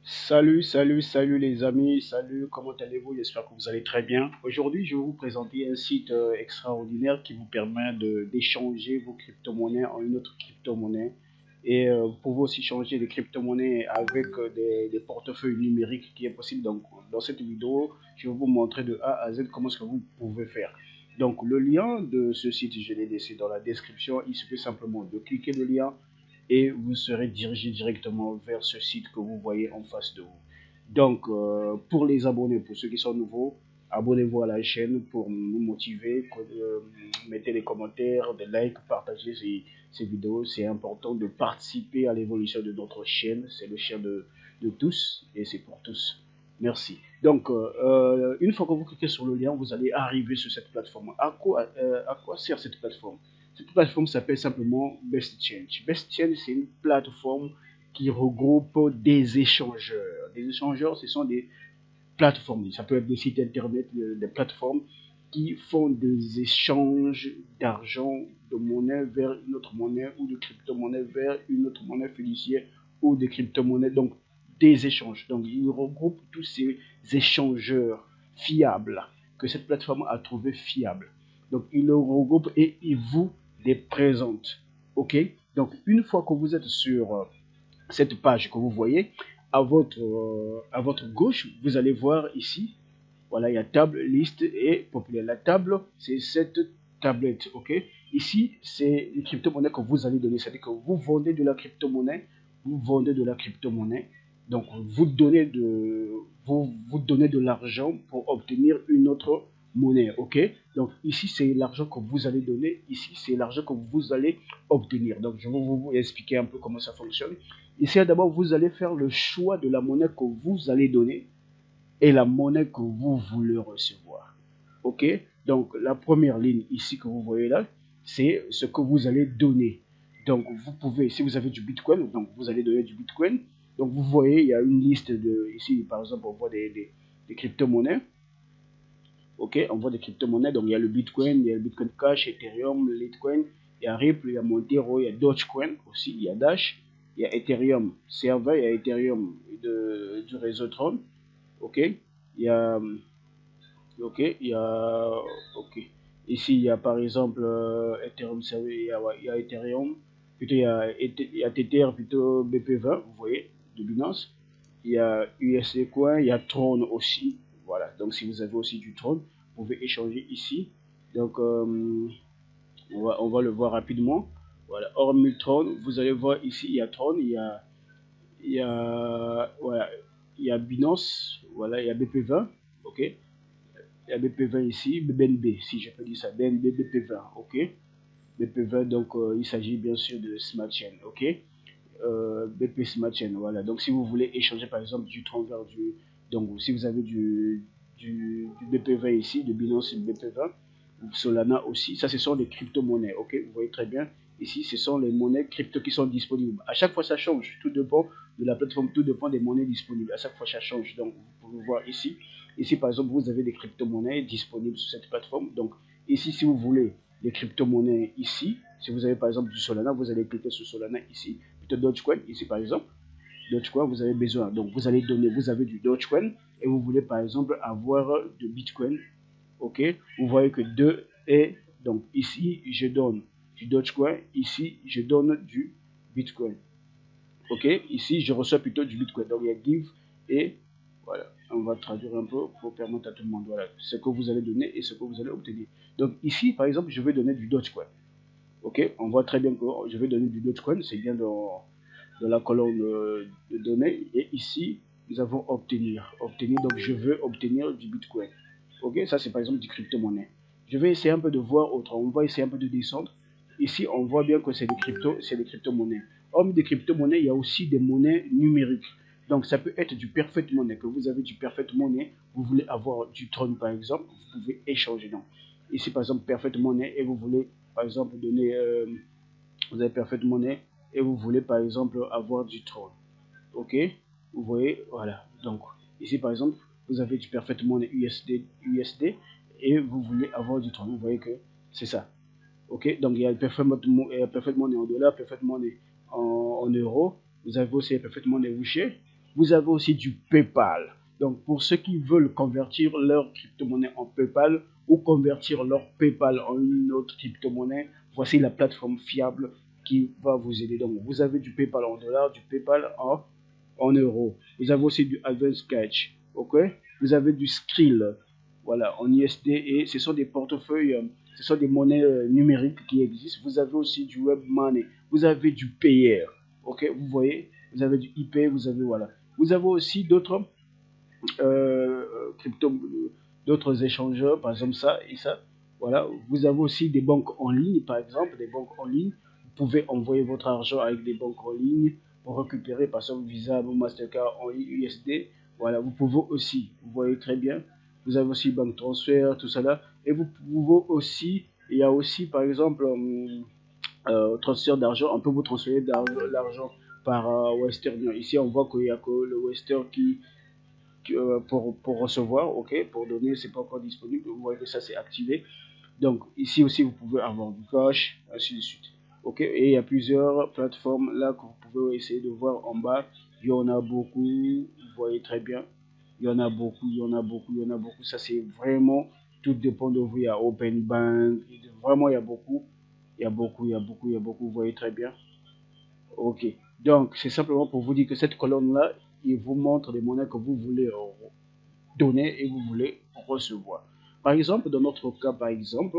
Salut les amis, salut, comment allez-vous? J'espère que vous allez très bien. Aujourd'hui, je vais vous présenter un site extraordinaire qui vous permet d'échanger vos crypto-monnaies en une autre crypto-monnaie. Et vous pouvez aussi changer les crypto-monnaies avec des portefeuilles numériques qui est possible. Donc, dans cette vidéo, je vais vous montrer de A à Z comment est-ce que vous pouvez faire. Donc, le lien de ce site, je l'ai laissé dans la description. Il suffit simplement de cliquer le lien et vous serez dirigé directement vers ce site que vous voyez en face de vous. Donc, pour les abonnés, pour ceux qui sont nouveaux, abonnez-vous à la chaîne pour nous motiver. Mettez des commentaires, des likes, partagez ces vidéos. C'est important de participer à l'évolution de notre chaîne. C'est le chaîne de tous et c'est pour tous. Merci. Donc, une fois que vous cliquez sur le lien, vous allez arriver sur cette plateforme. À quoi sert cette plateforme? Cette plateforme s'appelle simplement BestChange. BestChange, c'est une plateforme qui regroupe des échangeurs. Des échangeurs, ce sont des plateformes. Ça peut être des sites internet, des plateformes qui font des échanges d'argent, de monnaie vers une autre monnaie ou de crypto-monnaie vers une autre monnaie fiduciaire ou de crypto-monnaie. Donc, des échanges. Donc, il regroupe tous ces échangeurs fiables que cette plateforme a trouvé fiables. Donc, il le regroupe et il vous les présente. OK? Donc, une fois que vous êtes sur cette page que vous voyez, à votre gauche, vous allez voir ici, voilà, il y a table, liste et populaire. La table, c'est cette tablette, ok? Ici, c'est les crypto-monnaies que vous allez donner. C'est-à-dire que vous vendez de la crypto-monnaie, vous vendez de la crypto-monnaie. Donc, vous donnez de l'argent pour obtenir une autre monnaie, ok? Donc, ici, c'est l'argent que vous allez donner. Ici, c'est l'argent que vous allez obtenir. Donc, je vais vous expliquer un peu comment ça fonctionne. Ici, d'abord, vous allez faire le choix de la monnaie que vous allez donner et la monnaie que vous voulez recevoir. OK? Donc, la première ligne ici que vous voyez là, c'est ce que vous allez donner. Donc, vous pouvez, si vous avez du Bitcoin, donc vous allez donner du Bitcoin. Donc, vous voyez, il y a une liste de, ici, par exemple, on voit des crypto-monnaies. OK? On voit des crypto-monnaies. Donc, il y a le Bitcoin, il y a le Bitcoin Cash, Ethereum, Litecoin, il y a Ripple, il y a Monero, il y a Dogecoin aussi, il y a Dash, il y a Ethereum Server, il y a Ethereum du réseau Tron. OK? Il y a Ok, ok. Ici, il y a par exemple Ethereum Server, il y a Ethereum, plutôt il y a Tether, plutôt BP20, vous voyez, de Binance. Il y a USD Coin, il y a Tron aussi. Voilà, donc si vous avez aussi du Tron, vous pouvez échanger ici. Donc, on va le voir rapidement. Voilà, hormis Tron, vous allez voir ici, il y a Tron, voilà, il y a Binance, voilà, il y a BP20, ok. Il y a BP20 ici, BNB, si je peux dire ça, BNB BP20, ok. BP20, donc il s'agit bien sûr de Smart Chain, ok. BP Smart Chain, voilà. Donc si vous voulez échanger par exemple du Tron vers du. Donc si vous avez du BP20 ici, de Binance BP20, Solana aussi, ça ce sont des crypto-monnaies, ok. Vous voyez très bien. Ici, ce sont les monnaies crypto qui sont disponibles. À chaque fois, ça change. Tout dépend de la plateforme, tout dépend des monnaies disponibles. À chaque fois, ça change. Donc, vous pouvez voir ici. Ici, par exemple, vous avez des crypto-monnaies disponibles sur cette plateforme. Donc, ici, si vous voulez les crypto-monnaies ici, si vous avez par exemple du Solana, vous allez cliquer sur Solana ici. Plutôt Dogecoin, ici par exemple. Dogecoin, vous avez besoin. Donc, vous allez donner, vous avez du Dogecoin et vous voulez par exemple avoir de Bitcoin. OK? Vous voyez que 2 et donc ici, je donne du Dogecoin. Ici, je donne du Bitcoin. OK? Ici, je reçois plutôt du Bitcoin. Donc, il y a give et voilà. On va traduire un peu pour permettre à tout le monde. Voilà. Ce que vous allez donner et ce que vous allez obtenir. Donc, ici, par exemple, je vais donner du Dogecoin. OK? On voit très bien que je vais donner du Dogecoin. C'est bien dans la colonne de données. Et ici, nous avons obtenir. Obtenir, donc je veux obtenir du Bitcoin. Ok, ça c'est par exemple du crypto-monnaie. Je vais essayer un peu de voir autre. On va essayer un peu de descendre. Ici, on voit bien que c'est des crypto-monnaies. Hormis des crypto-monnaies, il y a aussi des monnaies numériques. Donc, ça peut être du perfect money. Que vous avez du perfect money, vous voulez avoir du Tron par exemple, vous pouvez échanger. Donc, ici par exemple, perfect money et vous voulez par exemple donner, vous avez perfect money et vous voulez par exemple avoir du Tron. Ok, vous voyez, voilà. Donc, ici par exemple, vous avez du perfect money USD et vous voulez avoir du Tron. Vous voyez que c'est ça. Ok, donc il y a le perfect money en dollars, perfect money en euros. Vous avez aussi le perfect money Wuxi. Vous avez aussi du PayPal. Donc, pour ceux qui veulent convertir leur crypto-monnaie en PayPal ou convertir leur PayPal en une autre crypto-monnaie, voici la plateforme fiable qui va vous aider. Donc, vous avez du PayPal en dollars, du PayPal en euros. Vous avez aussi du Advanced Cash. Ok? Vous avez du Skrill. Voilà, en USD, et ce sont des portefeuilles, ce sont des monnaies numériques qui existent. Vous avez aussi du Web Money. Vous avez du Payer. Ok? Vous voyez? Vous avez du IP, vous avez, voilà. Vous avez aussi d'autres crypto, d'autres échangeurs, par exemple ça et ça. Voilà. Vous avez aussi des banques en ligne, par exemple, des banques en ligne. Vous pouvez envoyer votre argent avec des banques en ligne pour récupérer, par exemple, Visa ou Mastercard en USD. Voilà. Vous pouvez aussi, vous voyez très bien, vous avez aussi banque transfert, tout ça là. Et vous pouvez aussi, il y a aussi, par exemple, transfert d'argent. On peut vous transférer l'argent par Western Union. Ici, on voit qu'il y a que le Western pour recevoir, ok, pour donner, c'est pas encore disponible. Vous voyez que ça c'est activé. Donc ici aussi, vous pouvez avoir du cash, ainsi de suite. Ok, et il y a plusieurs plateformes là que vous pouvez essayer de voir en bas. Il y en a beaucoup, vous voyez très bien. Il y en a beaucoup, il y en a beaucoup, il y en a beaucoup. Ça c'est vraiment, tout dépend de vous. Il y a Open Bank, vraiment il y a beaucoup. Il y a beaucoup, il y a beaucoup, il y a beaucoup, vous voyez très bien. Ok. Donc, c'est simplement pour vous dire que cette colonne-là, il vous montre les monnaies que vous voulez donner et vous voulez recevoir. Par exemple, dans notre cas, par exemple,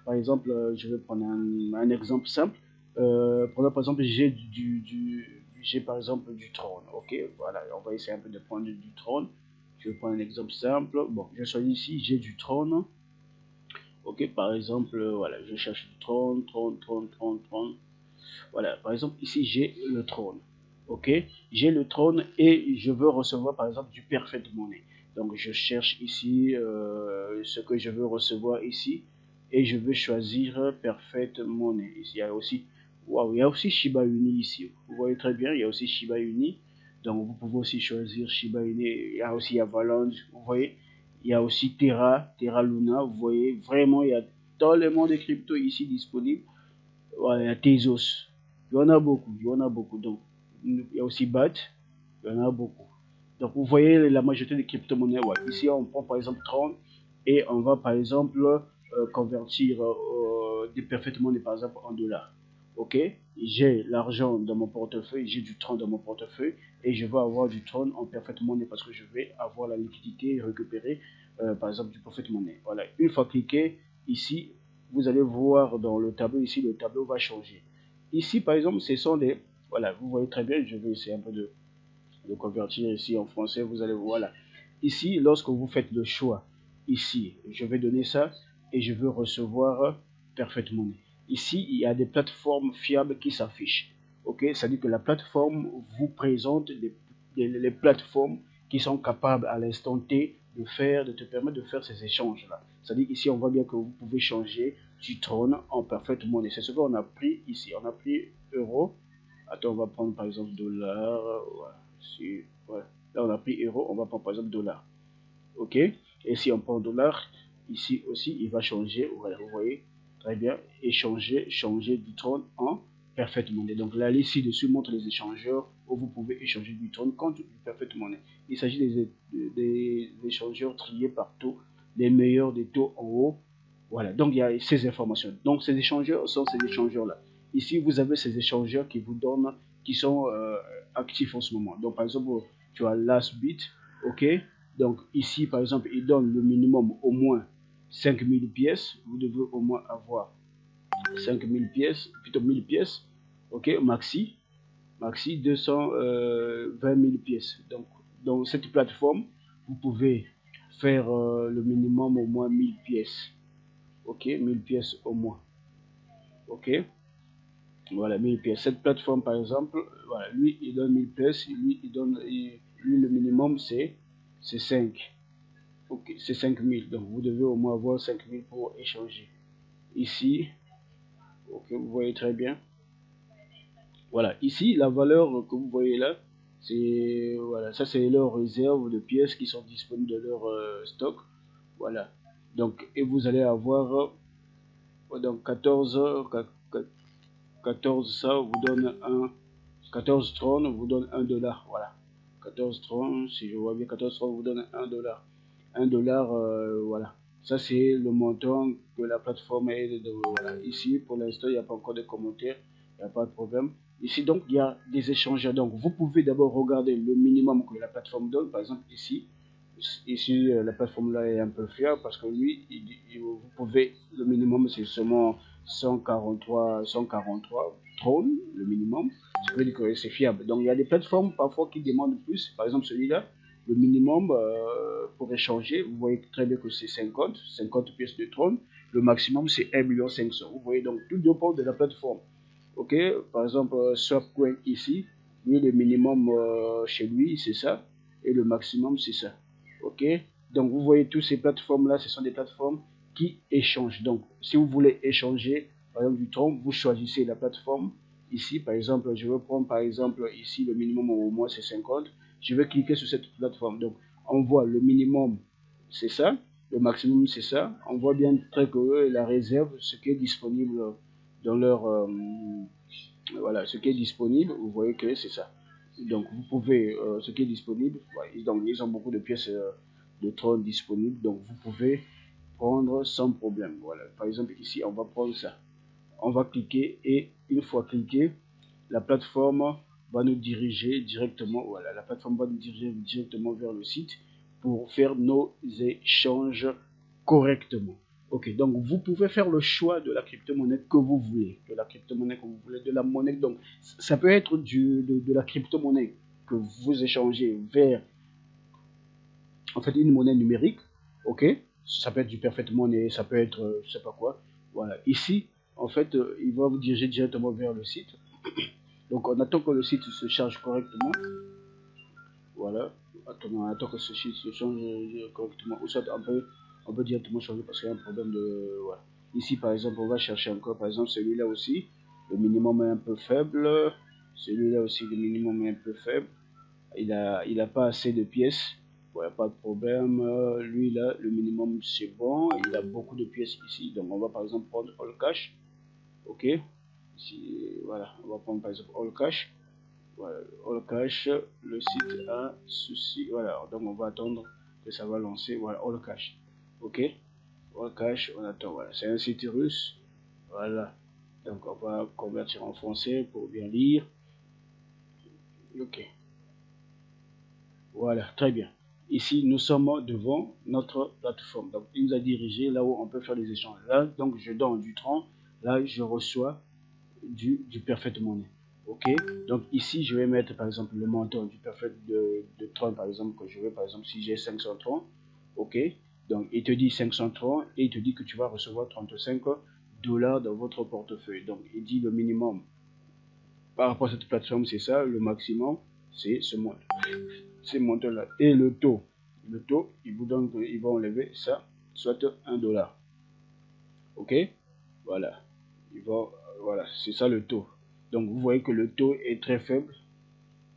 je vais prendre un exemple simple. Par exemple, j'ai par exemple du trône. Ok, voilà, on va essayer un peu de prendre du trône. Je vais prendre un exemple simple. Bon, je choisis ici, j'ai du trône. Ok, par exemple, voilà, je cherche du trône. Voilà, par exemple, ici, j'ai le trône. Ok, j'ai le trône et je veux recevoir, par exemple, du Perfect Money. Donc, je cherche ici ce que je veux recevoir ici et je veux choisir Perfect Money. Ici, il y a aussi, waouh, il y a aussi Shiba Inu ici. Vous voyez très bien, il y a aussi Shiba Inu. Donc, vous pouvez aussi choisir Shiba Inu. Il y a aussi Avalanche, vous voyez. Il y a aussi Terra Luna. Vous voyez, vraiment, il y a tellement de crypto ici disponibles. Ouais, il y a Tezos. Il y en a beaucoup, il y en a beaucoup. Donc, il y a aussi BAT, il y en a beaucoup. Donc, vous voyez la majorité des crypto-monnaies. Ouais. Ici, on prend par exemple Tron et on va par exemple convertir des parfaitement par exemple en dollars. Ok, j'ai l'argent dans mon portefeuille, j'ai du Tron dans mon portefeuille et je vais avoir du Tron en parfaitement monnaie parce que je vais avoir la liquidité et récupérer par exemple du parfaitement monnaie. Voilà, une fois cliqué ici, vous allez voir dans le tableau ici, le tableau va changer. Ici, par exemple, ce sont des... Voilà, vous voyez très bien, je vais essayer un peu de convertir ici en français. Vous allez voir, voilà. Ici, lorsque vous faites le choix, ici, je vais donner ça et je veux recevoir parfaitement. Ici, il y a des plateformes fiables qui s'affichent. Ok, c'est-à-dire que la plateforme vous présente les plateformes qui sont capables à l'instant T de te permettre de faire ces échanges-là. C'est-à-dire ici, on voit bien que vous pouvez changer du trône en parfaite monnaie. C'est ce qu'on a pris ici. On a pris euro. Attends, on va prendre par exemple dollar. Ouais. Là, on a pris euro. On va prendre par exemple dollar. Ok. Et si on prend dollar, ici aussi, il va changer. Voilà, vous voyez. Très bien. Et changer du trône en perfect monnaie. Donc là, ci-dessus montre les échangeurs où vous pouvez échanger du trône contre du perfect monnaie. Il s'agit des échangeurs triés par taux, les meilleurs des taux en haut. Voilà, donc il y a ces informations. Donc ces échangeurs sont ces échangeurs-là. Ici, vous avez ces échangeurs qui vous donnent, qui sont actifs en ce moment. Donc par exemple, tu as Lastbit, ok. Donc ici, par exemple, il donne le minimum au moins 5000 pièces. Vous devez au moins avoir 5000 pièces, plutôt 1000 pièces, ok, maxi 220 000 pièces. Donc, dans cette plateforme, vous pouvez faire le minimum au moins 1000 pièces, ok, 1000 pièces au moins, ok, voilà, 1000 pièces. Cette plateforme, par exemple, voilà, lui, il donne 1000 pièces, lui, le minimum, c'est 5, ok, c'est 5000, donc vous devez au moins avoir 5000 pour échanger. Ici, ok, vous voyez très bien. Voilà, ici, la valeur que vous voyez là, c'est voilà, ça c'est leur réserve de pièces qui sont disponibles de leur stock. Voilà. Donc, et vous allez avoir donc 14 ça vous donne 14 trônes vous donne $1. Voilà. 14,30, si je vois bien, 14,30 vous donne 1 dollar. 1 dollar, voilà. Ça, c'est le montant que la plateforme est. Voilà. Ici, pour l'instant, il n'y a pas encore de commentaires, il n'y a pas de problème. Ici, donc, il y a des échangeurs. Donc, vous pouvez d'abord regarder le minimum que la plateforme donne. Par exemple, ici, la plateforme là est un peu fiable parce que lui, vous pouvez, le minimum, c'est seulement 143 trônes, le minimum. Ça veut dire que c'est fiable. Donc, il y a des plateformes parfois qui demandent plus. Par exemple, celui-là, le minimum pour échanger, vous voyez très bien que c'est 50 pièces de trône. Le maximum, c'est 1,5 million. Vous voyez, donc, tout dépend de la plateforme. Ok, par exemple, Swapcoin ici, lui, le minimum chez lui, c'est ça. Et le maximum, c'est ça. Ok, donc vous voyez, toutes ces plateformes-là, ce sont des plateformes qui échangent. Donc, si vous voulez échanger, par exemple, du Tron, vous choisissez la plateforme. Ici, par exemple, je vais prendre, par exemple, ici, le minimum au mois, c'est 50. Je vais cliquer sur cette plateforme. Donc, on voit le minimum, c'est ça. Le maximum, c'est ça. On voit bien très que la réserve, ce qui est disponible dans leur... voilà, ce qui est disponible, vous voyez que c'est ça. Donc, vous pouvez, ce qui est disponible, voilà, donc ils ont beaucoup de pièces de trône disponibles, donc vous pouvez prendre sans problème. Voilà, par exemple, ici, on va prendre ça. On va cliquer et une fois cliqué, la plateforme va nous diriger directement, voilà, la plateforme va nous diriger directement vers le site pour faire nos échanges correctement. Ok, donc vous pouvez faire le choix de la crypto-monnaie que vous voulez, de la crypto-monnaie que vous voulez, de la monnaie. Donc, ça peut être de la crypto-monnaie que vous échangez vers, en fait, une monnaie numérique. Ok, ça peut être du perfect money, ça peut être, je sais pas quoi. Voilà, ici, en fait, il va vous diriger directement vers le site. Donc, on attend que le site se charge correctement. Voilà, on attend que ce site se change correctement. Ou soit on peut directement changer parce qu'il y a un problème de... Voilà. Ici, par exemple, on va chercher encore, par exemple, celui-là aussi. Le minimum est un peu faible. Celui-là aussi, le minimum est un peu faible. Il a pas assez de pièces. Voilà, pas de problème. Lui, là, le minimum, c'est bon. Il a beaucoup de pièces ici. Donc, on va, par exemple, prendre All Cash. OK. Ici, voilà, on va prendre, par exemple, All Cash. Voilà, All Cash, le site a ceci. Voilà, donc on va attendre que ça va lancer. Voilà, All Cash. OK. All Cash, on attend. Voilà, c'est un site russe. Voilà. Donc, on va convertir en français pour bien lire. OK. Voilà, très bien. Ici, nous sommes devant notre plateforme. Donc, il nous a dirigé là où on peut faire des échanges. Là, donc, je donne du Tron. Là, je reçois du Perfect Money. Ok, donc ici, je vais mettre par exemple le montant du Perfect de Tron, par exemple, que je veux, par exemple, si j'ai 500 Tron. Ok, donc il te dit 500 Tron et il te dit que tu vas recevoir 35 dollars dans votre portefeuille. Donc, il dit le minimum par rapport à cette plateforme, c'est ça. Le maximum, c'est ce montant. Ces montants-là. Et le taux, il vous donne qu'il va enlever ça, soit 1 dollar. Ok, voilà. Voilà, c'est ça le taux. Donc vous voyez que le taux est très faible.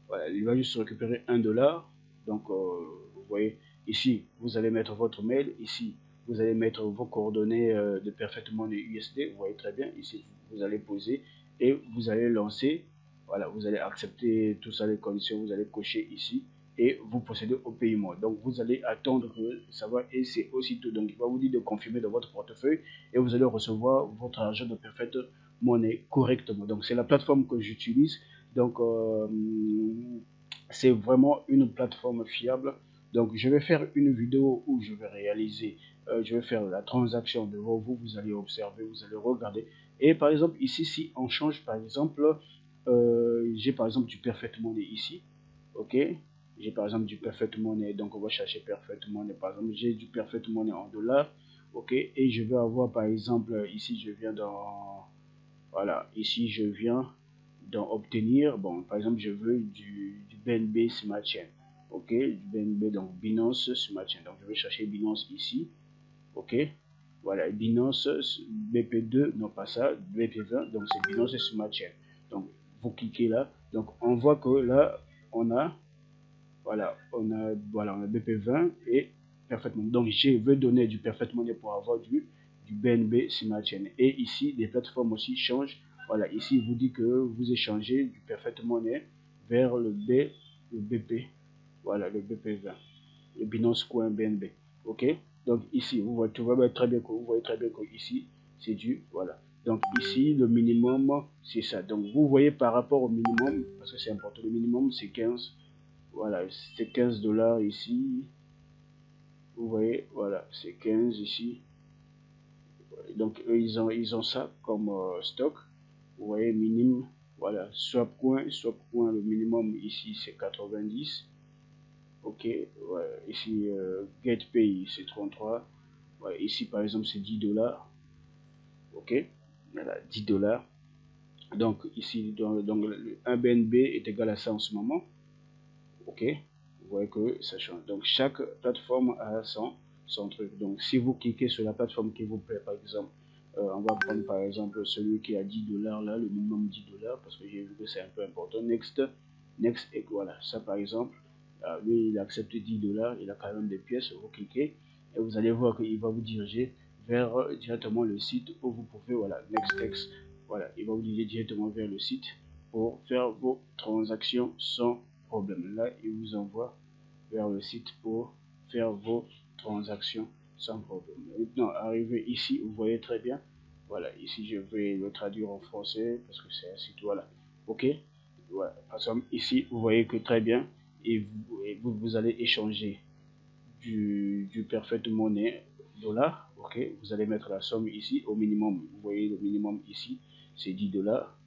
Voilà, il va juste récupérer 1 dollar. Donc vous voyez, ici, vous allez mettre votre mail. Ici, vous allez mettre vos coordonnées de Perfect Money USD. Vous voyez très bien. Ici, vous allez poser et vous allez lancer. Voilà, vous allez accepter tout ça, les conditions. Vous allez cocher ici et vous procédez au paiement. Donc vous allez attendre que ça va et c'est aussitôt. Donc il va vous dire de confirmer dans votre portefeuille et vous allez recevoir votre argent de Perfect Money correctement. Donc c'est la plateforme que j'utilise. Donc c'est vraiment une plateforme fiable. Donc je vais faire une vidéo où je vais réaliser, je vais faire la transaction devant vous, vous allez observer, vous allez regarder. Et par exemple ici, si on change par exemple, j'ai par exemple du Perfect Money ici, ok, j'ai par exemple du Perfect Money, donc on va chercher Perfect Money, par exemple j'ai du Perfect Money en dollars, ok, et je vais avoir par exemple ici je viens dans, voilà, ici je viens d'en obtenir, bon par exemple je veux du BNB Smart Chain, ok, du BNB, donc Binance Smart Chain, donc je vais chercher Binance ici, ok, voilà, Binance BP2, non pas ça, BP20, donc c'est Binance Smart Chain, donc vous cliquez là, donc on voit que là on a, voilà, on a BP20 et Perfect Money. Donc, je veux donner du Perfect Money pour avoir du BNB Smart Chain. Et ici, les plateformes aussi changent. Voilà, ici, il vous dit que vous échangez du Perfect Money vers le BP. voilà, le BP20, le Binance Coin BNB. Ok, donc ici, vous voyez, vous voyez très bien que ici, c'est du, voilà. Donc ici, le minimum, c'est ça. Donc vous voyez par rapport au minimum, parce que c'est important, le minimum c'est 15, voilà, c'est 15 dollars ici. Vous voyez, voilà, c'est 15 ici. Donc eux, ils ont ça comme stock. Vous voyez, minimum, voilà, swap coin, le minimum ici c'est 90. Ok, ouais, ici GetPay c'est 33. Ouais, ici par exemple c'est 10 dollars. Ok, voilà, 10 dollars. Donc ici, donc, un BNB est égal à ça en ce moment. Ok, vous voyez que ça change. Donc chaque plateforme a son truc. Donc si vous cliquez sur la plateforme qui vous plaît, par exemple, on va prendre par exemple celui qui a 10 dollars là, le minimum 10 dollars, parce que j'ai vu que c'est un peu important. Next, et voilà, ça par exemple, lui il accepte 10 dollars, il a quand même des pièces, vous cliquez et vous allez voir qu'il va vous diriger vers directement le site où vous pouvez, voilà, next, voilà, il va vous diriger directement vers le site pour faire vos transactions sans problème. Là, il vous envoie vers le site pour faire vos transactions sans problème. Maintenant, arrivé ici, vous voyez très bien. Voilà, ici, je vais le traduire en français parce que c'est un site, voilà. Ok, voilà. Par exemple, ici, vous voyez que très bien, et vous allez échanger du perfect money dollar. Ok, vous allez mettre la somme ici au minimum. Vous voyez le minimum ici, c'est 10 dollars.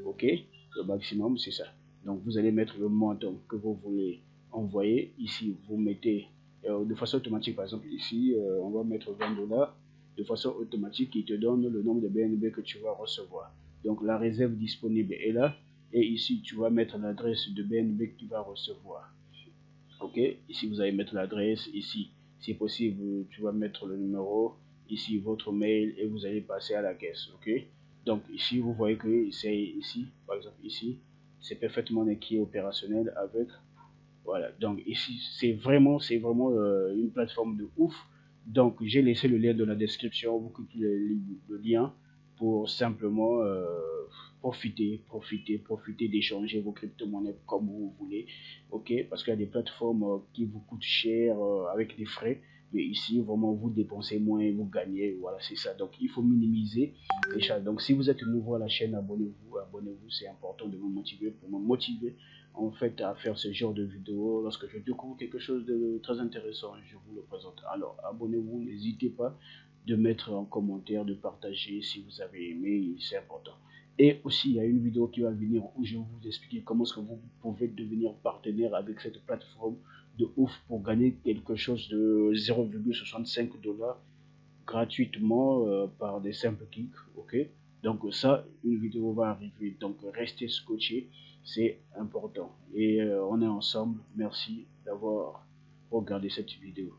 Ok, le maximum c'est ça. Donc vous allez mettre le montant que vous voulez envoyer. Ici vous mettez de façon automatique, par exemple ici on va mettre 20 dollars. De façon automatique il te donne le nombre de BNB que tu vas recevoir. Donc la réserve disponible est là, et ici tu vas mettre l'adresse de BNB que tu vas recevoir. Ok, ici vous allez mettre l'adresse, ici si possible tu vas mettre le numéro, ici votre mail, et vous allez passer à la caisse. Ok, donc ici vous voyez que c'est ici, par exemple ici c'est parfaitement qui est opérationnel avec, voilà. Donc ici c'est vraiment une plateforme de ouf. Donc j'ai laissé le lien dans la description, vous cliquez le lien pour simplement profiter d'échanger vos crypto-monnaies comme vous voulez. Ok, parce qu'il y a des plateformes qui vous coûtent cher avec des frais, mais ici vraiment vous dépensez moins, vous gagnez, voilà, c'est ça. Donc il faut minimiser les charges. Donc si vous êtes nouveau à la chaîne, abonnez-vous, c'est important de me motiver, pour me motiver en fait à faire ce genre de vidéos. Lorsque je découvre quelque chose de très intéressant, je vous le présente. Alors abonnez-vous, n'hésitez pas de mettre en commentaire, de partager si vous avez aimé, c'est important. Et aussi, il y a une vidéo qui va venir où je vais vous expliquer comment est-ce que vous pouvez devenir partenaire avec cette plateforme de ouf pour gagner quelque chose de 0,65 dollars gratuitement par des simples clics. Ok, donc ça, une vidéo va arriver, donc restez scotché, c'est important. Et on est ensemble. Merci d'avoir regardé cette vidéo.